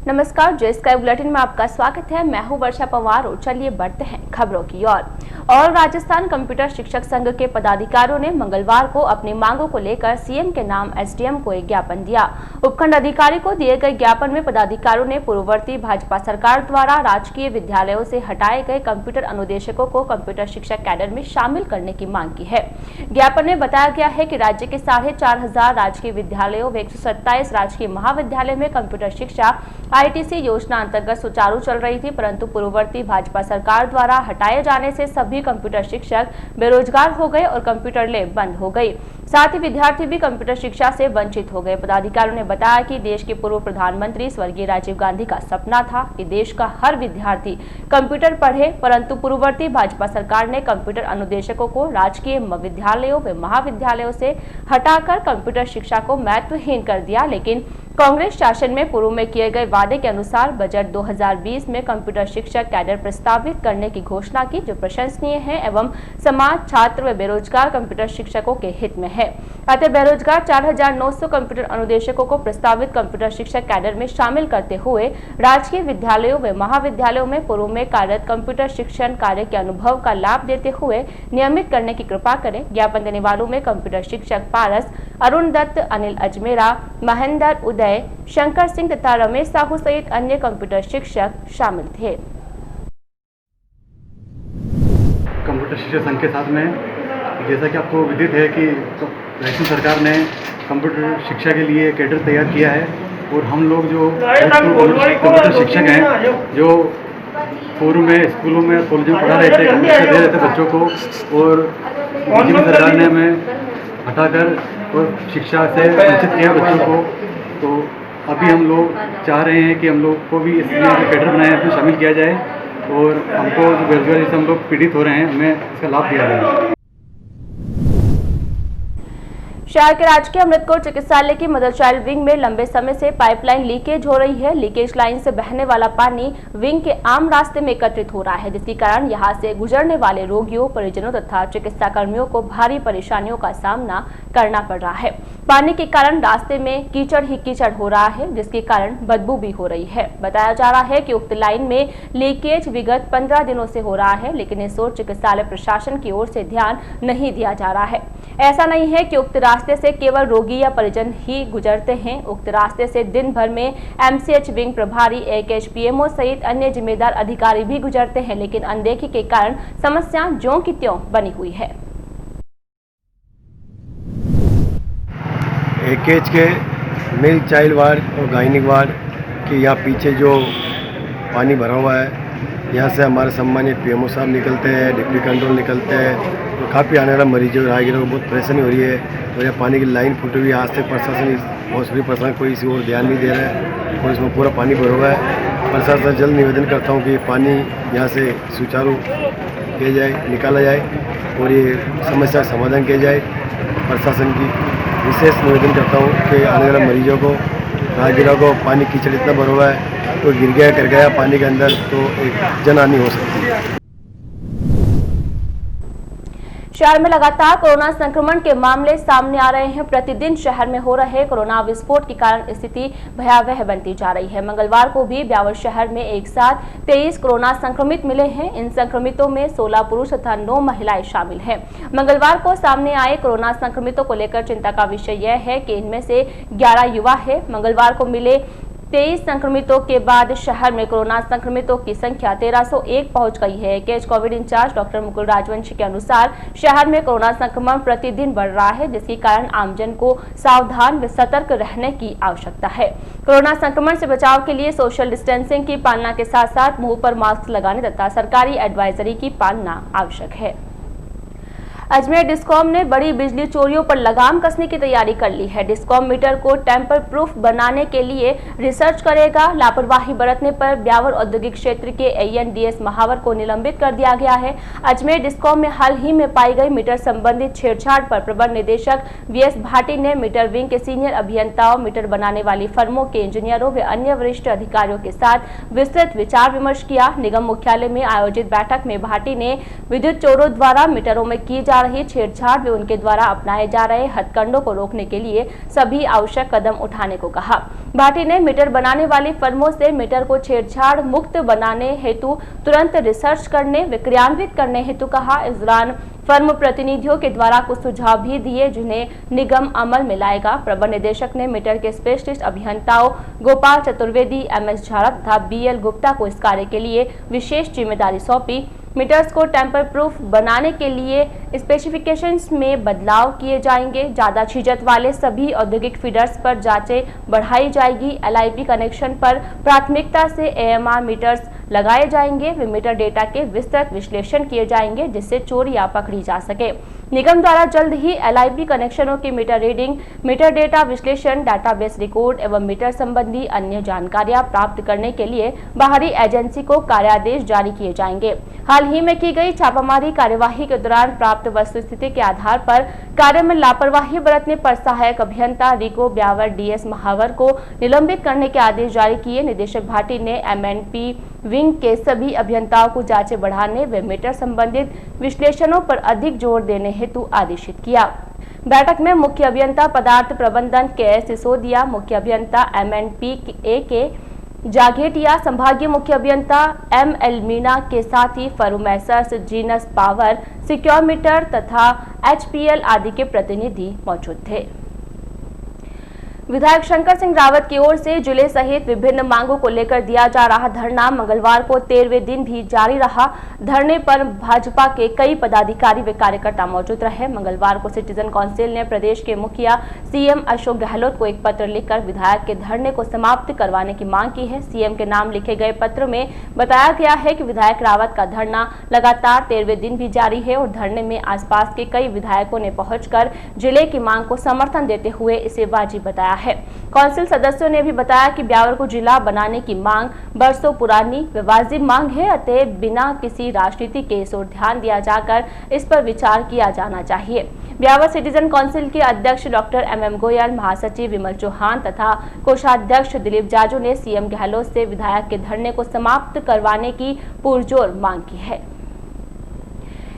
नमस्कार, जे sky bulletin में आपका स्वागत है। मैं हूं वर्षा पवार और चलिए बढ़ते हैं खबरों की ओर। और राजस्थान कंप्यूटर शिक्षक संघ के पदाधिकारियों ने मंगलवार को अपनी मांगों को लेकर सीएम के नाम एसडीएम को एक ज्ञापन दिया। उपखंड अधिकारी को दिए गए ज्ञापन में पदाधिकारियों ने पूर्ववर्ती भाजपा सरकार द्वारा राजकीय विद्यालयों से हटाए गए कंप्यूटर अनुदेशकों को कंप्यूटर शिक्षक कैडर में शामिल करने की मांग की है। ज्ञापन में बताया गया है कि राज्य के 4,500 राजकीय विद्यालयों व 127 राजकीय महाविद्यालय में कंप्यूटर शिक्षा आईटीसी योजना अंतर्गत सुचारू चल रही थी, परंतु पूर्ववर्ती भाजपा सरकार द्वारा हटाए जाने से सभी कंप्यूटर शिक्षक बेरोजगार हो गए और कंप्यूटर लैब बंद हो गई। साथ ही विद्यार्थी भी कंप्यूटर शिक्षा से वंचित हो गए। पदाधिकारियों ने बताया कि देश के पूर्व प्रधानमंत्री स्वर्गीय राजीव गांधी का सपना था कि देश का हर विद्यार्थी कंप्यूटर पढ़े, परंतु पूर्ववर्ती भाजपा सरकार ने कंप्यूटर अनुदेशकों को राजकीय विद्यालयों व महाविद्यालयों से हटाकर कंप्यूटर शिक्षा को महत्वहीन कर दिया। लेकिन कांग्रेस शासन में पूर्व में किए गए वादे के अनुसार बजट 2020 में कंप्यूटर शिक्षक कैडर प्रस्तावित करने की घोषणा की, जो प्रशंसनीय है एवं समाज, छात्र व बेरोजगार कंप्यूटर शिक्षकों के हित में है। अतः बेरोजगार 4,900 कंप्यूटर अनुदेशकों को प्रस्तावित कंप्यूटर शिक्षक कैडर में शामिल करते हुए राजकीय विद्यालयों व महाविद्यालयों में पूर्व में कार्यरत कंप्यूटर शिक्षण कार्य के अनुभव का लाभ देते हुए नियमित करने की कृपा करें। ज्ञापन देने वालों में कंप्यूटर शिक्षक पारस, अरुण दत्त, अनिल अजमेरा, महेंद्र, उदय, शंकर सिंह तथा रमेश साहू सहित अन्य कंप्यूटर शिक्षक शामिल थे। कंप्यूटर शिक्षक संघ के साथ में जैसा कि आपको विदित है कि राजस्थान सरकार ने कंप्यूटर शिक्षा के लिए कैडर तैयार किया है और हम लोग जो कंप्यूटर शिक्षक हैं, जो पूर्व में स्कूलों में कॉलेजों में पढ़ा रहे थे, कंप्यूटर दे रहे थे बच्चों को, और बीजेपी सरकार ने हमें हटाकर और शिक्षा से वंचित किया बच्चों को। तो अभी हम लोग चाह रहे हैं कि हम लोग को भी इसमें जो कैडर बनाए हैं उसमें शामिल किया जाए और हमको जो बेरोजगारी से हम लोग पीड़ित हो रहे हैं, हमें इसका लाभ दिया जाए। शहर के राजकीय अमृतकोर चिकित्सालय की मदर चाइल्ड विंग में लंबे समय से पाइपलाइन लीकेज हो रही है। लीकेज लाइन से बहने वाला पानी विंग के आम रास्ते में एकत्रित हो रहा है, जिसके कारण यहां से गुजरने वाले रोगियों, परिजनों तथा चिकित्सा कर्मियों को भारी परेशानियों का सामना करना पड़ रहा है। पानी के कारण रास्ते में कीचड़ ही कीचड़ हो रहा है, जिसके कारण बदबू भी हो रही है। बताया जा रहा है कि उक्त लाइन में लीकेज विगत 15 दिनों से हो रहा है, लेकिन इस ओर चिकित्सालय प्रशासन की ओर से ध्यान नहीं दिया जा रहा है। ऐसा नहीं है कि उक्त रास्ते से केवल रोगी या परिजन ही गुजरते हैं। उक्त रास्ते से दिन भर में एमसीएच विंग प्रभारी, एकेएचपीएमओ सहित अन्य जिम्मेदार अधिकारी भी गुजरते हैं, लेकिन अनदेखी के कारण समस्या ज्यों की त्यों बनी हुई है। एकेएच के मिल्क चाइल्ड वार्ड और गायनिक वार्ड के यहाँ पीछे जो पानी भरा हुआ है, यहाँ से हमारे सम्मानित पीएमओ साहब निकलते हैं, डिप्टी कंट्रोल निकलते हैं, तो काफ़ी आने वाला मरीजों राहगीरों को बहुत परेशानी हो रही है। और यहाँ पानी की लाइन फूटी हुई है। आज तक प्रशासन, हॉस्पिटल प्रशासन कोई इसी ओर ध्यान नहीं दे रहा है और इसमें पूरा पानी भरा हुआ है। प्रशासन से जल्द निवेदन करता हूँ कि पानी यहाँ से सुचारू किया जाए, निकाला जाए और ये समस्या का समाधान किया जाए। प्रशासन की विशेष निवेदन करता हूँ कि आने वाले मरीजों को, राहगीरों को पानी कीचड़ इतना भरा हुआ है, तो गिर गया, कर गया पानी के अंदर तो एक जनहानि हो सकती है। शहर में लगातार कोरोना संक्रमण के मामले सामने आ रहे हैं। प्रतिदिन शहर में हो रहे कोरोना विस्फोट के कारण स्थिति भयावह बनती जा रही है। मंगलवार को भी ब्यावर शहर में एक साथ 23 कोरोना संक्रमित मिले हैं। इन संक्रमितों में 16 पुरुष तथा 9 महिलाएं शामिल हैं। मंगलवार को सामने आए कोरोना संक्रमितों को लेकर चिंता का विषय यह है कि इनमें से 11 युवा है। मंगलवार को मिले 23 संक्रमितों के बाद शहर में कोरोना संक्रमितों की संख्या 1301 पहुंच गई है। केज COVID incharge doctor Mukul Rajvanshi के अनुसार शहर में कोरोना संक्रमण प्रतिदिन बढ़ रहा है, जिसके कारण आमजन को सावधान व सतर्क रहने की आवश्यकता है। कोरोना संक्रमण से बचाव के लिए सोशल डिस्टेंसिंग की पालना के साथ साथ मुंह पर मास्क लगाने तथा सरकारी एडवाइजरी की पालना आवश्यक है। अजमेर डिस्कॉम ने बड़ी बिजली चोरियों पर लगाम कसने की तैयारी कर ली है। डिस्कॉम मीटर को टेम्पर प्रूफ बनाने के लिए रिसर्च करेगा। लापरवाही बरतने पर ब्यावर औद्योगिक क्षेत्र के एएनडीएस महावर को निलंबित कर दिया गया है। अजमेर डिस्कॉम में हाल ही में पाई गई मीटर संबंधित छेड़छाड़ पर प्रबंध निदेशक वीएस भाटी ने मीटर विंग के सीनियर अभियंताओं, मीटर बनाने वाली फर्मों के इंजीनियरों व अन्य वरिष्ठ अधिकारियों के साथ विस्तृत विचार विमर्श किया। निगम मुख्यालय में आयोजित बैठक में भाटी ने विद्युत चोरों द्वारा मीटरों में की जा रही छेड़छाड़ व उनके द्वारा अपनाए जा रहे हथकंडों को रोकने के लिए सभी आवश्यक कदम उठाने को कहा। भाटी ने मीटर बनाने वाली फर्मों से मीटर को छेड़छाड़ मुक्त बनाने हेतु तुरंत रिसर्च करने व क्रियान्वित करने हेतु कहा। इस दौरान फर्म प्रतिनिधियों के द्वारा कुछ सुझाव भी दिए जिन्हें निगम अमल में लाएगा। प्रबंध निदेशक ने मीटर के स्पेशलिस्ट अभियंताओं गोपाल चतुर्वेदी, MS झाड़ा तथा BL गुप्ता को इस कार्य के लिए विशेष जिम्मेदारी सौंपी। मीटर्स को टेम्पर प्रूफ बनाने के लिए स्पेसिफिकेशंस में बदलाव किए जाएंगे। ज्यादा छीजत वाले सभी औद्योगिक फीडर्स पर जांचें बढ़ाई जाएगी। LIP कनेक्शन पर प्राथमिकता से AMR मीटर्स लगाए जाएंगे व मीटर डेटा के विस्तृत विश्लेषण किए जाएंगे जिससे चोरियां पकड़ी जा सके। निगम द्वारा जल्द ही LIP कनेक्शनों की मीटर रीडिंग, मीटर डेटा विश्लेषण, डाटाबेस रिकॉर्ड एवं मीटर संबंधी अन्य जानकारियां प्राप्त करने के लिए बाहरी एजेंसी को कार्यादेश जारी किए जाएंगे। हाल ही में की गई छापामारी कार्यवाही के दौरान प्राप्त वस्तुस्थिति के आधार पर कार्य में लापरवाही बरतने पर सहायक अभियंता रिको ब्यावर DS महावर को निलंबित करने के आदेश जारी किए। निदेशक भाटी ने MNP विंग के सभी अभियंताओं को जांचें बढ़ाने व मीटर संबंधित विश्लेषणों पर अधिक जोर देने हेतु आदेशित किया। बैठक में मुख्य अभियंता पदार्थ प्रबंधन KS सिसोदिया, मुख्य अभियंता MNP के जागेटिया, संभागीय मुख्य अभियंता ML मीना के साथ ही फर्मेसर्स जीनस पावर, सिक्योर मीटर तथा HPL आदि के प्रतिनिधि मौजूद थे। विधायक शंकर सिंह रावत की ओर से जिले सहित विभिन्न मांगों को लेकर दिया जा रहा धरना मंगलवार को 13वें दिन भी जारी रहा। धरने पर भाजपा के कई पदाधिकारी व कार्यकर्ता मौजूद रहे। मंगलवार को सिटीजन काउंसिल ने प्रदेश के मुखिया CM अशोक गहलोत को एक पत्र लिखकर विधायक के धरने को समाप्त करवाने की मांग की है। CM के नाम लिखे गए पत्र में बताया गया है कि विधायक रावत का धरना लगातार 13वें दिन भी जारी है और धरने में आसपास के कई विधायकों ने पहुंचकर जिले की मांग को समर्थन देते हुए इसे वाजिब बताया है। काउंसिल सदस्यों ने भी बताया कि ब्यावर को जिला बनाने की मांग बरसों पुरानी व वाजिब मांग है, अतः बिना किसी राजनीति के इस ओर ध्यान दिया जाकर इस पर विचार किया जाना चाहिए। ब्यावर सिटीजन काउंसिल के अध्यक्ष डॉक्टर MM गोयल, महासचिव विमल चौहान तथा कोषाध्यक्ष दिलीप जाजू ने CM गहलोत से विधायक के धरने को समाप्त करवाने की पुरजोर मांग की है।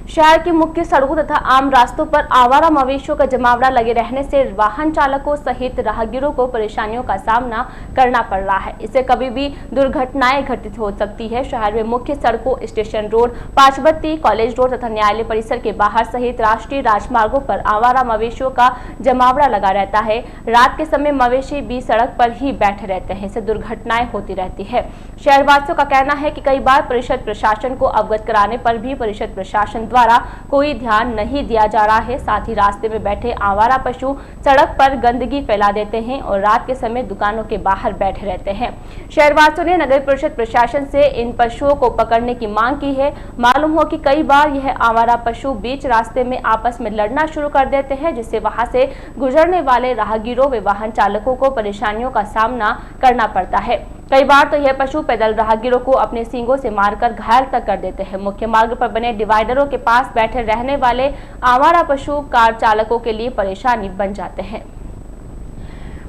शहर की मुख्य सड़कों तथा आम रास्तों पर आवारा मवेशियों का जमावड़ा लगे रहने से वाहन चालकों सहित राहगीरों को परेशानियों का सामना करना पड़ रहा है। इससे कभी भी दुर्घटनाएं घटित हो सकती है। शहर में मुख्य सड़कों, स्टेशन रोड, पांचबत्ती, कॉलेज रोड तथा न्यायालय परिसर के बाहर सहित राष्ट्रीय राजमार्गों पर आवारा मवेशियों का जमावड़ा लगा रहता है। रात के समय मवेशी भी सड़क पर ही बैठे रहते हैं, इससे दुर्घटनाएं होती रहती है। शहरवासियों का कहना है कि कई बार परिषद प्रशासन को अवगत कराने पर भी परिषद प्रशासन द्वारा कोई ध्यान नहीं दिया जा रहा है। साथ ही रास्ते में बैठे आवारा पशु सड़क पर गंदगी फैला देते हैं और रात के समय दुकानों के बाहर बैठे रहते हैं। शहरवासियों ने नगर परिषद प्रशासन से इन पशुओं को पकड़ने की मांग की है। मालूम हो कि कई बार यह आवारा पशु बीच रास्ते में आपस में लड़ना शुरू कर देते हैं, जिससे वहां से गुजरने वाले राहगीरों व वाहन चालकों को परेशानियों का सामना करना पड़ता है। कई बार तो यह पशु पैदल राहगीरों को अपने सींगों से मारकर घायल तक कर देते हैं। मुख्य मार्ग पर बने डिवाइडरों के पास बैठे रहने वाले आवारा पशु कार चालकों के लिए परेशानी बन जाते हैं।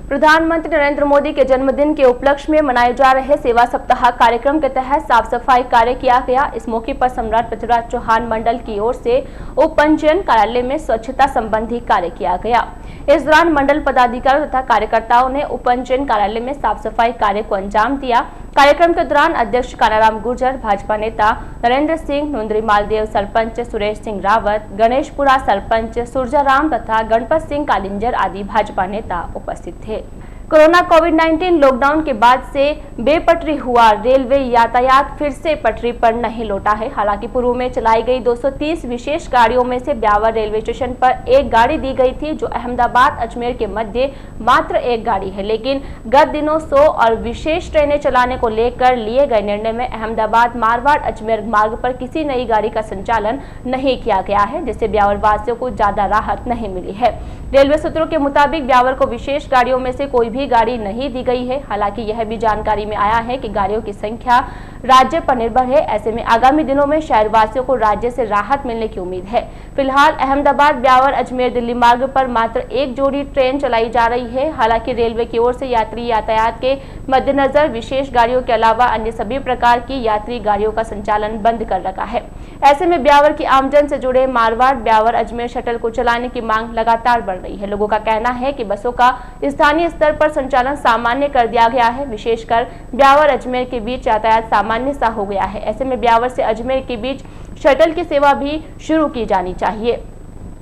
प्रधानमंत्री नरेंद्र मोदी के जन्मदिन के उपलक्ष्य में मनाए जा रहे सेवा सप्ताह कार्यक्रम के तहत साफ सफाई कार्य किया गया। इस मौके पर सम्राट पृथ्वीराज चौहान मंडल की ओर से उप पंजीयन कार्यालय में स्वच्छता संबंधी कार्य किया गया। इस दौरान मंडल पदाधिकारियों तथा कार्यकर्ताओं ने उप पंजीयन कार्यालय में साफ सफाई कार्य को अंजाम दिया। कार्यक्रम के दौरान अध्यक्ष कानाराम गुर्जर, भाजपा नेता नरेंद्र सिंह, नुंद्री मालदेव सरपंच सुरेश सिंह रावत, गणेशपुरा सरपंच सुरजाराम तथा गणपत सिंह कालिंजर आदि भाजपा नेता उपस्थित थे। कोरोना कोविड-19 लॉकडाउन के बाद से बेपटरी हुआ रेलवे यातायात फिर से पटरी पर नहीं लौटा है। हालांकि पूर्व में चलाई गई 230 विशेष गाड़ियों में से ब्यावर रेलवे स्टेशन पर एक गाड़ी दी गई थी, जो अहमदाबाद अजमेर के मध्य मात्र एक गाड़ी है। लेकिन गत दिनों 100 और विशेष ट्रेनें चलाने को लेकर लिए गए निर्णय में अहमदाबाद मारवाड़ अजमेर मार्ग पर किसी नई गाड़ी का संचालन नहीं किया गया है, जिससे ब्यावर वासियों को ज्यादा राहत नहीं मिली है। रेलवे सूत्रों के मुताबिक ब्यावर को विशेष गाड़ियों में से कोई भी गाड़ी नहीं दी गई है। हालांकि यह भी जानकारी में आया है कि गाड़ियों की संख्या राज्य पर निर्भर है। ऐसे में आगामी दिनों में शहरवासियों को राज्य से राहत मिलने की उम्मीद है। फिलहाल अहमदाबाद ब्यावर अजमेर दिल्ली मार्ग पर मात्र एक जोड़ी ट्रेन चलाई जा रही है। हालांकि रेलवे की ओर से यात्री यातायात के मद्देनजर विशेष गाड़ियों के अलावा अन्य सभी प्रकार की यात्री गाड़ियों का संचालन बंद कर रखा है। ऐसे में ब्यावर की आमजन से जुड़े मारवाड़ ब्यावर अजमेर शटल को चलाने की मांग लगातार बढ़ रही है। लोगों का कहना है कि बसों का स्थानीय स्तर पर संचालन सामान्य कर दिया गया है। विशेषकर ब्यावर अजमेर के बीच यातायात सामान्य सा हो गया है। ऐसे में ब्यावर से अजमेर के बीच शटल की सेवा भी शुरू की जानी चाहिए।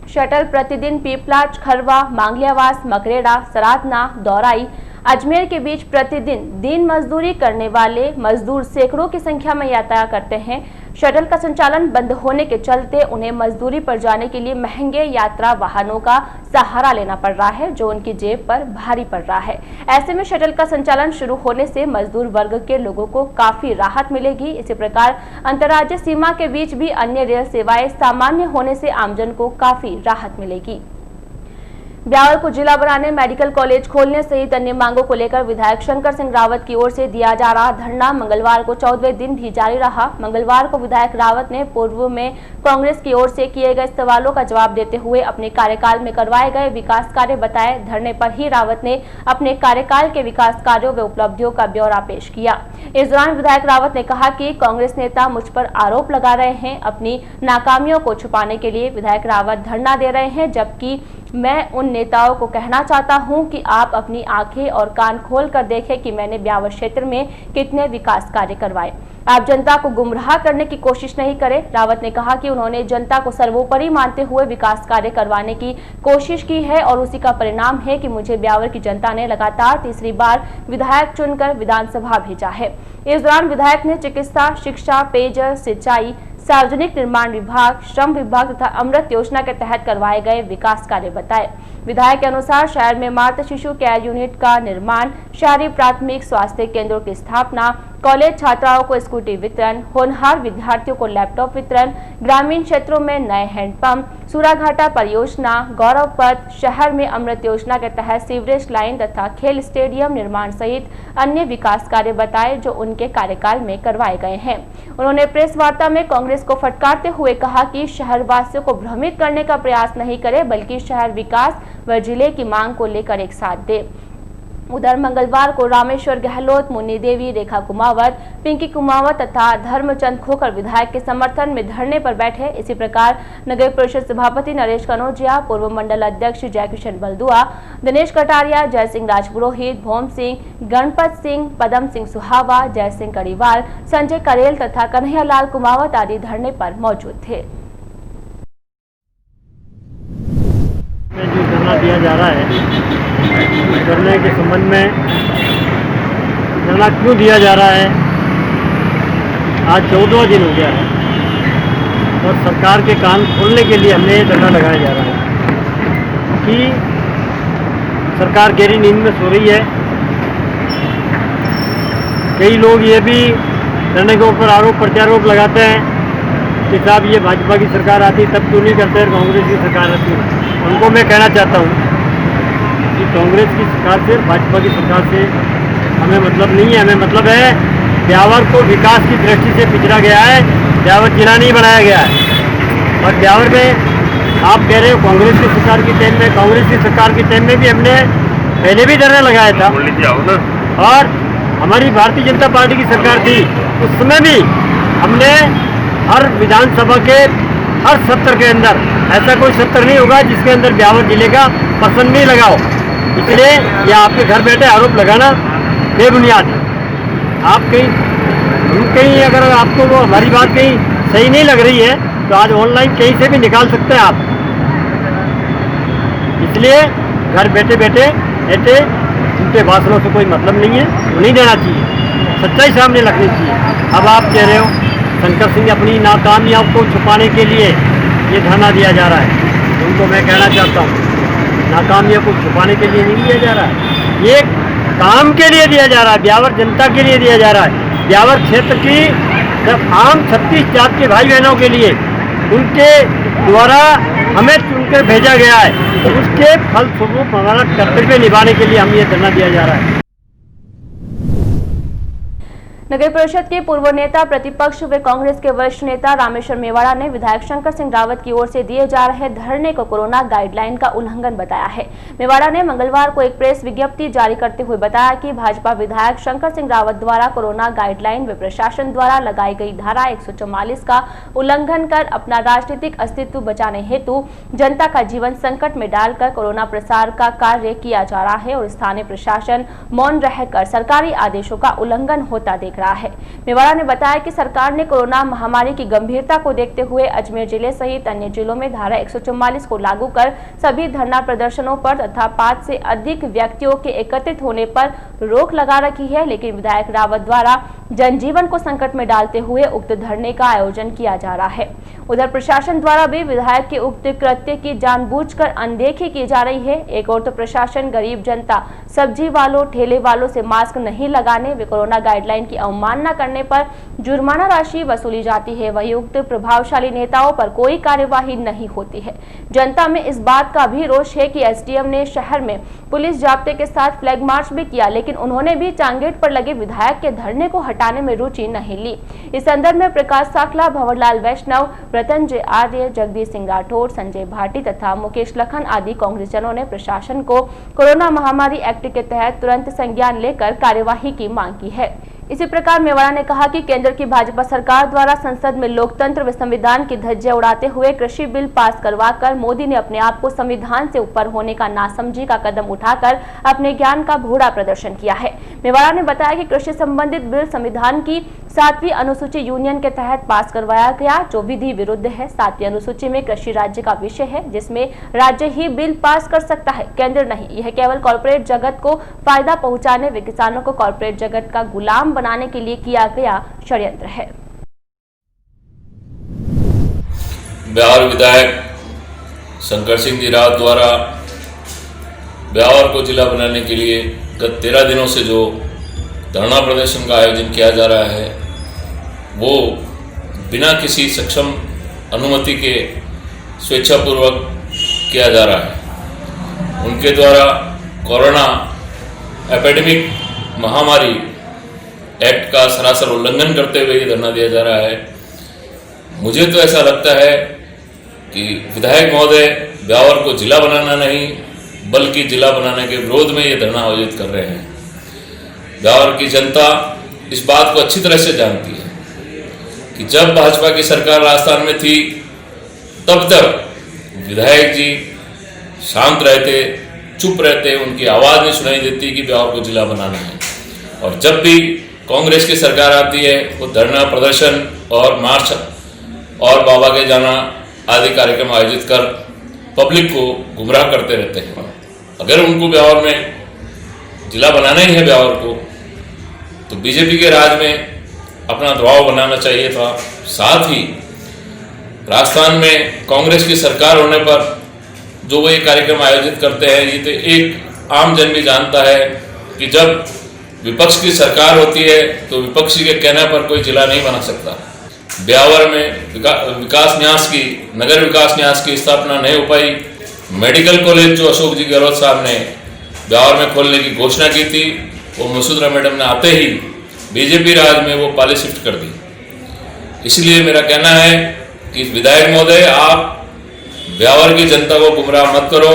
शटल प्रतिदिन पीपलाज, खरवा, मांगलियावास, मकरेड़ा, सराधना, दौराई, अजमेर के बीच प्रतिदिन दिन मजदूरी करने वाले मजदूर सैकड़ों की संख्या में यातायात करते हैं। शटल का संचालन बंद होने के चलते उन्हें मजदूरी पर जाने के लिए महंगे यात्रा वाहनों का सहारा लेना पड़ रहा है, जो उनकी जेब पर भारी पड़ रहा है। ऐसे में शटल का संचालन शुरू होने से मजदूर वर्ग के लोगों को काफी राहत मिलेगी। इसी प्रकार अंतर्राज्यीय सीमा के बीच भी अन्य रेल सेवाएं सामान्य होने से आमजन को काफी राहत मिलेगी। ब्यावर को जिला बनाने, मेडिकल कॉलेज खोलने सहित अन्य मांगों को लेकर विधायक शंकर सिंह रावत की ओर से दिया जा रहा धरना मंगलवार को 14वें दिन भी जारी रहा। मंगलवार को विधायक रावत ने पूर्व में कांग्रेस की ओर से किए गए सवालों का जवाब देते हुए अपने कार्यकाल में करवाए गए विकास कार्य बताए। धरने पर ही रावत ने अपने कार्यकाल के विकास कार्यों व उपलब्धियों का ब्यौरा पेश किया। इस दौरान विधायक रावत ने कहा कि कांग्रेस नेता मुझ पर आरोप लगा रहे हैं। अपनी नाकामियों को छुपाने के लिए विधायक रावत धरना दे रहे हैं, जबकि मैं उन नेताओं को कहना चाहता हूं कि आप अपनी आंखें और कान खोल कर देखें कि मैंने ब्यावर क्षेत्र में कितने विकास कार्य करवाए। आप जनता को गुमराह करने की कोशिश नहीं करें। रावत ने कहा कि उन्होंने जनता को सर्वोपरि मानते हुए विकास कार्य करवाने की कोशिश की है और उसी का परिणाम है कि मुझे ब्यावर की जनता ने लगातार तीसरी बार विधायक चुनकर विधानसभा भेजा है। इस दौरान विधायक ने चिकित्सा, शिक्षा, पेयजल, सिंचाई, सार्वजनिक निर्माण विभाग, श्रम विभाग तथा अमृत योजना के तहत करवाए गए विकास कार्य बताए। विधायक के अनुसार शहर में मातृ शिशु केयर यूनिट का निर्माण, शहरी प्राथमिक स्वास्थ्य केंद्रों की स्थापना, कॉलेज छात्राओं को स्कूटी वितरण, होनहार विद्यार्थियों को लैपटॉप वितरण, ग्रामीण क्षेत्रों में नए हैंडपंप, सूराघाटा परियोजना, गौरव पथ, शहर में अमृत योजना के तहत सीवरेज लाइन तथा खेल स्टेडियम निर्माण सहित अन्य विकास कार्य बताए जो उनके कार्यकाल में करवाए गए हैं। उन्होंने प्रेस वार्ता में कांग्रेस को फटकारते हुए कहा कि शहरवासियों को भ्रमित करने का प्रयास नहीं करे, बल्कि शहर विकास व जिले की मांग को लेकर एक साथ दे। उधर मंगलवार को रामेश्वर गहलोत, मुन्नी देवी, रेखा कुमावत, पिंकी कुमावत तथा धर्मचंद खोकर विधायक के समर्थन में धरने पर बैठे। इसी प्रकार नगर परिषद सभापति नरेश कनौजिया, पूर्व मंडल अध्यक्ष जयकिशन बलदुआ, दिनेश कटारिया, जय सिंह राजपुरोहित, भोम सिंह, गणपत सिंह, पदम सिंह सुहावा, जय सिंह कड़ीवाल, संजय करेल तथा कन्हैयालाल कुमावत आदि धरने पर मौजूद थे। धरना दिया जा रहा है, धरने के संबंध में धरना क्यों दिया जा रहा है, आज 14वां दिन हो गया है और सरकार के कान खोलने के लिए हमने ये धरना लगाया जा रहा है कि सरकार गहरी नींद में सो रही है। कई लोग ये भी धरने के ऊपर आरोप प्रत्यारोप लगाते हैं कि साहब ये भाजपा की सरकार आती तब क्यों नहीं करते, कांग्रेस की सरकार आती। उनको मैं कहना चाहता हूँ कि कांग्रेस की सरकार से, भाजपा की सरकार से हमें मतलब नहीं है। हमें मतलब है ब्यावर को विकास की दृष्टि से पिछड़ा गया है, ब्यावर जिला नहीं बनाया गया है। और ब्यावर में आप कह रहे हो कांग्रेस की सरकार की टाइम में, कांग्रेस की सरकार की टाइम में भी हमने पहले भी धरना लगाया था और हमारी भारतीय जनता पार्टी की सरकार थी, उस समय भी हमने हर विधानसभा के हर सत्र के अंदर, ऐसा कोई सत्र नहीं होगा जिसके अंदर ब्यावर जिले का पसंद नहीं लगाओ। इसलिए यह आपके घर बैठे आरोप लगाना बेबुनियाद है। आप कहीं अगर आपको वो हमारी बात कहीं सही नहीं लग रही है तो आज ऑनलाइन कहीं से भी निकाल सकते हैं आप। इसलिए घर बैठे बैठे ऐसे उनके भाषणों से कोई मतलब नहीं है, वो नहीं देना चाहिए, सच्चाई सामने रखनी चाहिए। अब आप कह रहे हो शंकर सिंह अपनी नाकामयाब को छुपाने के लिए ये धरना दिया जा रहा है। उनको मैं कहना चाहता हूँ नाकामयाब को छुपाने के लिए नहीं दिया जा रहा है, ये काम के लिए दिया जा रहा है, ब्यावर जनता के लिए दिया जा रहा है। ब्यावर क्षेत्र की आम 36 जात के भाई बहनों के लिए उनके द्वारा हमें चुनकर भेजा गया है, तो उसके फलस्वरूप हमारा कर्तव्य निभाने के लिए हम ये धरना दिया जा रहा है। नगर परिषद के पूर्व नेता, प्रतिपक्ष व कांग्रेस के वरिष्ठ नेता रामेश्वर मेवाड़ा ने विधायक शंकर सिंह रावत की ओर से दिए जा रहे धरने को कोरोना गाइडलाइन का उल्लंघन बताया है। मेवाड़ा ने मंगलवार को एक प्रेस विज्ञप्ति जारी करते हुए बताया कि भाजपा विधायक शंकर सिंह रावत द्वारा कोरोना गाइडलाइन व प्रशासन द्वारा लगाई गई धारा 144 का उल्लंघन कर अपना राजनीतिक अस्तित्व बचाने हेतु जनता का जीवन संकट में डालकर कोरोना प्रसार का कार्य किया जा रहा है और स्थानीय प्रशासन मौन रहकर सरकारी आदेशों का उल्लंघन होता देख रहा है। मेवाड़ा ने बताया कि सरकार ने कोरोना महामारी की गंभीरता को देखते हुए अजमेर जिले सहित अन्य जिलों में धारा 144 को लागू कर सभी धरना प्रदर्शनों पर तथा 5 से अधिक व्यक्तियों के एकत्रित होने पर रोक लगा रखी है, लेकिन विधायक रावत द्वारा जनजीवन को संकट में डालते हुए उक्त धरने का आयोजन किया जा रहा है। उधर प्रशासन द्वारा भी विधायक के उक्त कृत्य की जानबूझकर अनदेखी की जा रही है। एक और तो प्रशासन गरीब जनता, सब्जी वालों, ठेले वालों से मास्क नहीं लगाने व कोरोना गाइडलाइन की अवमानना करने पर जुर्माना राशि वसूली जाती है, वही उक्त प्रभावशाली नेताओं पर कोई कार्यवाही नहीं होती है। जनता में इस बात का भी रोष है कि एसडीएम ने शहर में पुलिस जाब्ते के साथ फ्लैग मार्च भी किया, लेकिन उन्होंने भी टांगेट पर लगे विधायक के धरने को हटाने में रुचि नहीं ली। इस संदर्भ में प्रकाश साखला, भंवरलाल वैष्णव, प्रतंजय आर्य, जगदीश सिंह राठौर, संजय भाटी तथा मुकेश लखन आदि कांग्रेसजनों ने प्रशासन को कोरोना महामारी एक्ट के तहत तुरंत संज्ञान लेकर कार्यवाही की मांग की है। इसी प्रकार मेवाड़ा ने कहा कि केंद्र की भाजपा सरकार द्वारा संसद में लोकतंत्र व संविधान की धज्जियां उड़ाते हुए कृषि बिल पास करवाकर मोदी ने अपने आप को संविधान से ऊपर होने का नासमझी का कदम उठाकर अपने ज्ञान का भूड़ा प्रदर्शन किया है। मेवाड़ा ने बताया कि कृषि संबंधित बिल संविधान की 7वीं अनुसूची यूनियन के तहत पास करवाया गया, जो विधि विरुद्ध है। 7वीं अनुसूची में कृषि राज्य का विषय है, जिसमें राज्य ही बिल पास कर सकता है, केंद्र नहीं। यह केवल कॉर्पोरेट जगत को फायदा पहुंचाने व किसानों को कॉर्पोरेट जगत का गुलाम बनाने के लिए किया गया षड्यंत्र है। ब्यावर विधायक शंकर सिंह जी रावत द्वारा ब्यावर को जिला बनाने के लिए गत 13 दिनों से जो धरना प्रदर्शन का आयोजन किया जा रहा है, वो बिना किसी सक्षम अनुमति के स्वेच्छापूर्वक किया जा रहा है। उनके द्वारा कोरोना एपिडेमिक महामारी एक्ट का सरासर उल्लंघन करते हुए ये धरना दिया जा रहा है। मुझे तो ऐसा लगता है कि विधायक महोदय ब्यावर को जिला बनाना नहीं बल्कि जिला बनाने के विरोध में ये धरना आयोजित कर रहे हैं। ब्यावर की जनता इस बात को अच्छी तरह से जानती है कि जब भाजपा की सरकार राजस्थान में थी तब तक विधायक जी शांत रहते, चुप रहते, उनकी आवाज़ नहीं सुनाई देती कि ब्यावर को जिला बनाना है। और जब भी कांग्रेस की सरकार आती है वो धरना प्रदर्शन और मार्च और बाबा के जाना आदि कार्यक्रम आयोजित कर पब्लिक को गुमराह करते रहते हैं। अगर उनको ब्यावर में जिला बनाना ही है ब्यावर को, तो बीजेपी के राज में अपना दबाव बनाना चाहिए था। साथ ही राजस्थान में कांग्रेस की सरकार होने पर जो वो ये कार्यक्रम आयोजित करते हैं, ये तो एक आम जन भी जानता है कि जब विपक्ष की सरकार होती है तो विपक्षी के कहने पर कोई जिला नहीं बना सकता। ब्यावर में विकास न्यास की, नगर विकास न्यास की स्थापना नहीं हो पाई। मेडिकल कॉलेज जो अशोक जी गहलोत साहब ने ब्यावर में खोलने की घोषणा की थी, वो मसूदा मैडम ने आते ही बीजेपी राज में वो पॉलिसी शिफ्ट कर दी। इसलिए मेरा कहना है कि विधायक महोदय, आप ब्यावर की जनता को गुमराह मत करो।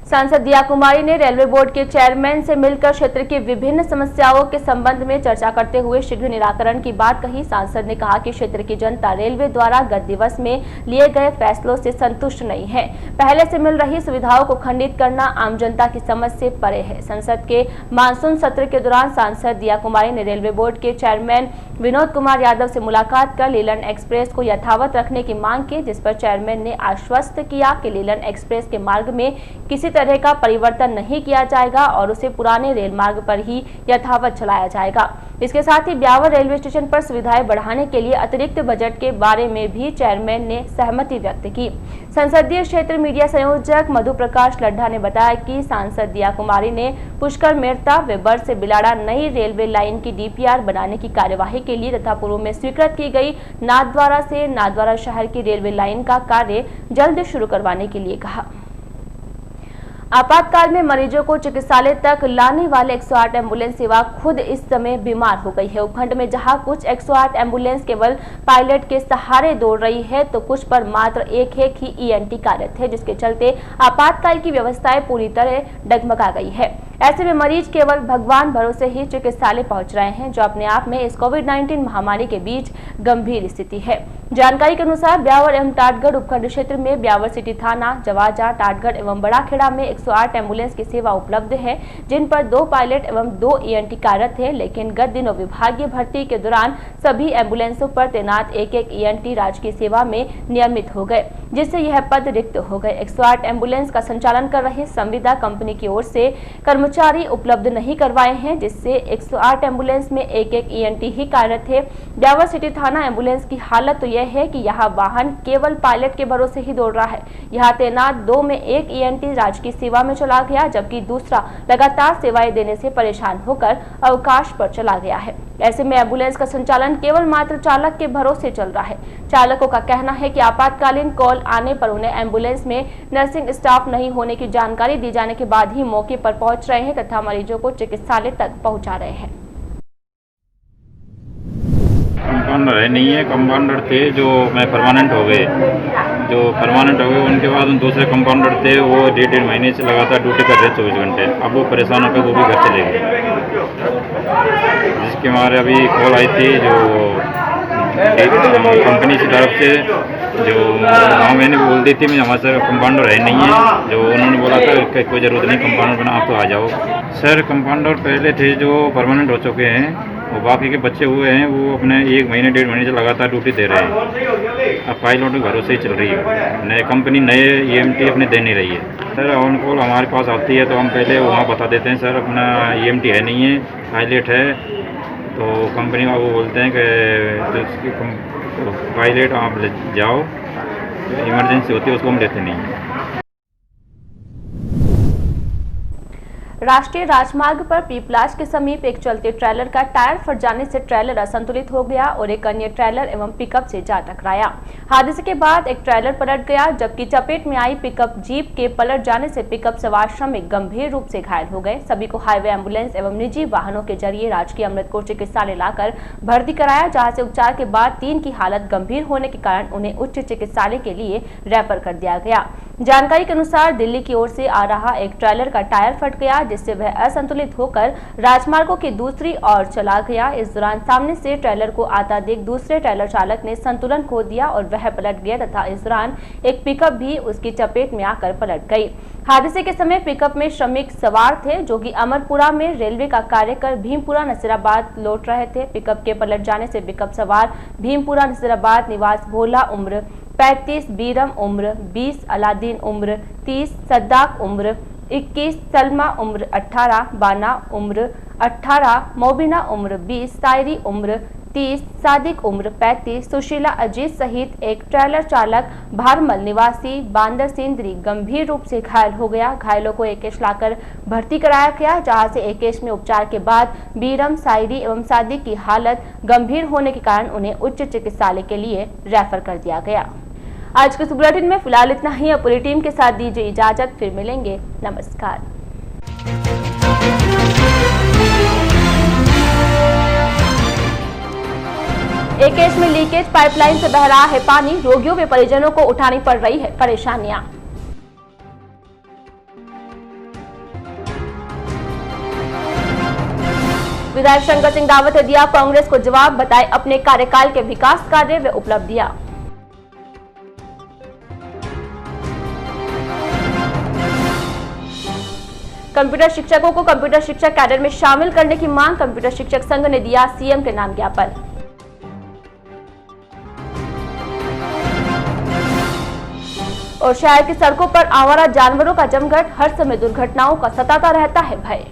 सांसद दिया कुमारी ने रेलवे बोर्ड के चेयरमैन से मिलकर क्षेत्र की विभिन्न समस्याओं के संबंध में चर्चा करते हुए शीघ्र निराकरण की बात कही। सांसद ने कहा कि क्षेत्र की जनता रेलवे द्वारा गत दिवस में लिए गए फैसलों से संतुष्ट नहीं है। पहले से मिल रही सुविधाओं को खंडित करना आम जनता की समझ से परे है। संसद के मानसून सत्र के दौरान सांसद दिया कुमारी ने रेलवे बोर्ड के चेयरमैन विनोद कुमार यादव से मुलाकात कर लीलन एक्सप्रेस को यथावत रखने की मांग की, जिस पर चेयरमैन ने आश्वस्त किया कि लीलन एक्सप्रेस के मार्ग में किसी तरह का परिवर्तन नहीं किया जाएगा और उसे पुराने रेल मार्ग पर ही यथावत चलाया जाएगा। इसके साथ ही ब्यावर रेलवे स्टेशन पर सुविधाएं बढ़ाने के लिए अतिरिक्त बजट के बारे में भी चेयरमैन ने सहमति व्यक्त की। संसदीय क्षेत्र मीडिया संयोजक मधु प्रकाश लड्ढा ने बताया कि सांसद दिया कुमारी ने पुष्कर मेहता व बर से बिलाड़ा नई रेलवे लाइन की डीपीआर बनाने की कार्यवाही के लिए तथा पूर्व में स्वीकृत की गई नाथद्वारा से नाथद्वारा शहर की रेलवे लाइन का कार्य जल्द शुरू करवाने के लिए कहा। आपातकाल में मरीजों को चिकित्सालय तक लाने वाले 108 एम्बुलेंस सेवा खुद इस समय बीमार हो गई है। उपखंड में जहां कुछ 108 एम्बुलेंस केवल पायलट के सहारे दौड़ रही है तो कुछ पर मात्र एक ही ईएनटी कार्यरत है, जिसके चलते आपातकाल की व्यवस्थाएं पूरी तरह डगमगा गई है। ऐसे में मरीज केवल भगवान भरोसे ही चिकित्सालय पहुंच रहे हैं, जो अपने आप में इस कोविड-19 महामारी के बीच गंभीर स्थिति है। जानकारी के अनुसार ब्यावर एवं टाटगढ़ उपखंड क्षेत्र में ब्यावर सिटी थाना, जवाजा, टाटगढ़ एवं बड़ाखेड़ा में 108 एम्बुलेंस की सेवा उपलब्ध है, जिन पर 2 पायलट एवं 2 ईएनटी कार्यरत है। लेकिन गत दिनों विभागीय भर्ती के दौरान सभी एम्बुलेंसों पर तैनात एक ईएनटी राजकीय सेवा में नियमित हो गए, जिससे यह पद रिक्त हो गए। 108 एम्बुलेंस का संचालन कर रही संविदा कंपनी की ओर से कर्मचारी उपलब्ध नहीं करवाए हैं, जिससे 108 एम्बुलेंस में एक ईएनटी ही कार्यरत है। ब्यावर सिटी थाना एम्बुलेंस की हालत तो यह है कि यहाँ वाहन केवल पायलट के भरोसे ही दौड़ रहा है। यहाँ तैनात 2 में एक ईएनटी राजकीय सेवा में चला गया, जबकि दूसरा लगातार सेवाएं देने से परेशान होकर अवकाश पर चला गया है। ऐसे में एम्बुलेंस का संचालन केवल मात्र चालक के भरोसे चल रहा है। चालकों का कहना है कि आपातकालीन कॉल आने पर उन्हें एम्बुलेंस में नर्सिंग स्टाफ नहीं होने की जानकारी दी जाने के बाद ही मौके पर पहुंच रहे हैं तथा मरीजों को चिकित्सालय तक पहुंचा रहे हैं। कंपाउंडर है नहीं है, कंपाउंडर थे जो मैं परमानेंट हो गए, उनके बाद उन दूसरे कंपाउंडर थे वो 1.5 महीने से लगातार ड्यूटी कर रहे 24 घंटे। अब वो परेशान होकर वो भी घर चले गए, जिसके हमारे अभी कॉल आई थी जो कंपनी की तरफ से, जो मैंने बोल दी थी मैं हमारे सर कंपाउंडर है नहीं है, जो उन्होंने बोला था कि कोई ज़रूरत नहीं कंपाउंडर बना, आप तो आ जाओ। सर कंपाउंडर पहले थे जो परमानेंट हो चुके हैं, और बाकी के बच्चे हुए हैं वो अपने 1 महीने 1.5 महीने से लगातार ड्यूटी दे रहे हैं। अब पायलट के भरोसे ही चल रही है, नए कंपनी नए ईएमटी अपने दे नहीं रही है। सर ऑन कॉल हमारे पास आती है तो हम पहले वहाँ बता देते हैं सर अपना ईएमटी है नहीं है, पायलट है, तो कंपनी वाले वो बोलते हैं कि पायलट आप ले जाओ, इमरजेंसी होती है उसको हम लेते नहीं हैं। राष्ट्रीय राजमार्ग पर पीपलाज के समीप एक चलते ट्रेलर का टायर फट जाने से ट्रेलर असंतुलित हो गया और एक अन्य ट्रेलर एवं पिकअप से जा टकराया। हादसे के बाद एक ट्रेलर पलट गया, जबकि चपेट में आई पिकअप जीप के पलट जाने से पिकअप सवार श्रमिक गंभीर रूप से घायल हो गए। सभी को हाईवे एम्बुलेंस एवं निजी वाहनों के जरिए राजकीय अमृतकोर चिकित्सालय लाकर भर्ती कराया, जहाँ से उपचार के बाद 3 की हालत गंभीर होने के कारण उन्हें उच्च चिकित्सालय के लिए रेफर कर दिया गया। जानकारी के अनुसार दिल्ली की ओर से आ रहा एक ट्रेलर का टायर फट गया, जिससे वह असंतुलित होकर राजमार्गों की दूसरी ओर चला गया। इस दौरान सामने से ट्रेलर को आता देख दूसरे ट्रेलर चालक ने संतुलन खो दिया और वह पलट गया तथा इस दौरान एक पिकअप भी उसकी चपेट में आकर पलट गई। हादसे के समय पिकअप में श्रमिक सवार थे, जो कि अमरपुरा में रेलवे का कार्य कर भीमपुरा नसीराबाद लौट रहे थे। पिकअप के पलट जाने से पिकअप सवार भीमपुरा नसीराबाद निवास भोला उम्र 35, बीरम उम्र 20, अलादीन उम्र 30, सद्दाक उम्र 21, सलमा उम्र 18, बाना उम्र 18, मोबिना उम्र 20, सायरी उम्र 30, सादिक उम्र 35, सुशीला अजीत सहित एक ट्रेलर चालक भारमल निवासी बांदर सिंदरी गंभीर रूप से घायल हो गया। घायलों को एकेश लाकर भर्ती कराया गया, जहां से एकेश में उपचार के बाद बीरम, सायरी एवं सादिक की हालत गंभीर होने के कारण उन्हें उच्च चिकित्सालय के लिए रेफर कर दिया गया। आज के इस बुलेटिन में फिलहाल इतना ही। अब पूरी टीम के साथ दीजिए इजाजत, फिर मिलेंगे। नमस्कार। एकेश में लीकेज पाइपलाइन से बह रहा है पानी, रोगियों व परिजनों को उठानी पड़ रही है परेशानियां। विधायक शंकर सिंह दावत ने दिया कांग्रेस को जवाब, बताए अपने कार्यकाल के विकास कार्य व उपलब्धियां। कंप्यूटर शिक्षकों को कंप्यूटर शिक्षा कैडर में शामिल करने की मांग, कंप्यूटर शिक्षक संघ ने दिया सीएम के नाम ज्ञापन। और शहर की सड़कों पर आवारा जानवरों का जमघट, हर समय दुर्घटनाओं का सताता रहता है भय।